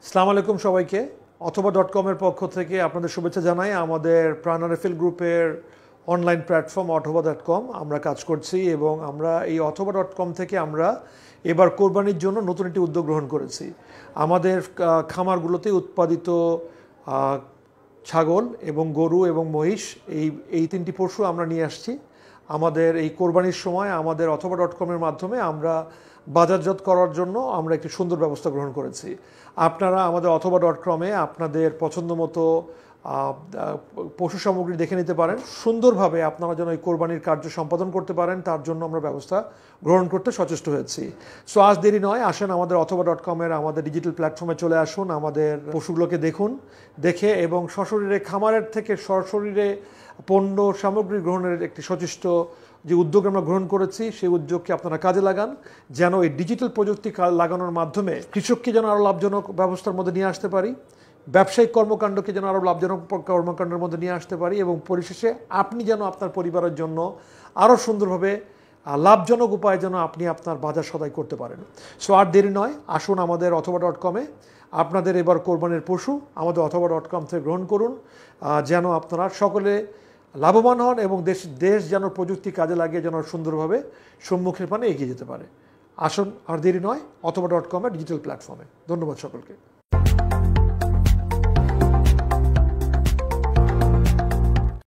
আসসালামু আলাইকুম সবাইকে। অথবা .com-এর পক্ষ থেকে আপনাদের শুভেচ্ছা জানাই। আমাদের প্রাণ আরএফএল গ্রুপের অনলাইন প্ল্যাটফর্ম অথবা.com আমরা কাজ করছি এবং আমরা এই অথবা.com থেকে আমরা এবার কোরবানির জন্য নতুন একটি উদ্যোগ গ্রহণ করেছি। আমাদের খামারগুলোতে উৎপাদিত ছাগল এবং গরু এবং মহিষ এই তিনটি পশু আমরা নিয়ে আসছি। আমাদের এই কোরবানির সময় আমাদের অথবা.com-এর মাধ্যমে আমরা বাজারজাত করার জন্য আমরা একটি সুন্দর ব্যবস্থা গ্রহণ করেছি। আপনারা আমাদের অথবা.com-এ আপনাদের পছন্দ মতো পশু সামগ্রী দেখে নিতে পারেন। সুন্দরভাবে আপনারা যেন এই কোরবানির কার্য সম্পাদন করতে পারেন তার জন্য আমরা ব্যবস্থা গ্রহণ করতে সচেষ্ট হয়েছি। সো আজ দেরি নয়, আসেন আমাদের অথবা.com-এর আমাদের ডিজিটাল প্ল্যাটফর্মে চলে আসুন, আমাদের পশুগুলোকে দেখুন, দেখে এবং সশরীরে খামারের থেকে সশরীরে পণ্য সামগ্রী গ্রহণের একটি সচেষ্ট যে উদ্যোগ আমরা গ্রহণ করেছি সেই উদ্যোগকে আপনারা কাজে লাগান, যেন এই ডিজিটাল প্রযুক্তি লাগানোর মাধ্যমে কৃষককে যেন আরও লাভজনক ব্যবস্থার মধ্যে নিয়ে আসতে পারি, ব্যবসায়িক কর্মকাণ্ডকে যেন আরও লাভজনক কর্মকাণ্ডের মধ্যে নিয়ে আসতে পারি এবং পরিশেষে আপনি যেন আপনার পরিবারের জন্য আরও সুন্দরভাবে লাভজনক উপায়ে যেন আপনি আপনার বাজার সদাই করতে পারেন। সো আর দেরি নয়, আসুন আমাদের অথবা.com-এ আপনাদের এবার কোরবানির পশু আমাদের অথবা.com থেকে গ্রহণ করুন, যেন আপনারা সকলে লাভবান হন এবং দেশ যেন প্রযুক্তি কাজে লাগিয়ে যেন সুন্দরভাবে সম্মুখের পানে এগিয়ে যেতে পারে। আসুন আর দেরি নয়, অথবা.com-এর ডিজিটাল প্ল্যাটফর্মে। ধন্যবাদ সকলকে।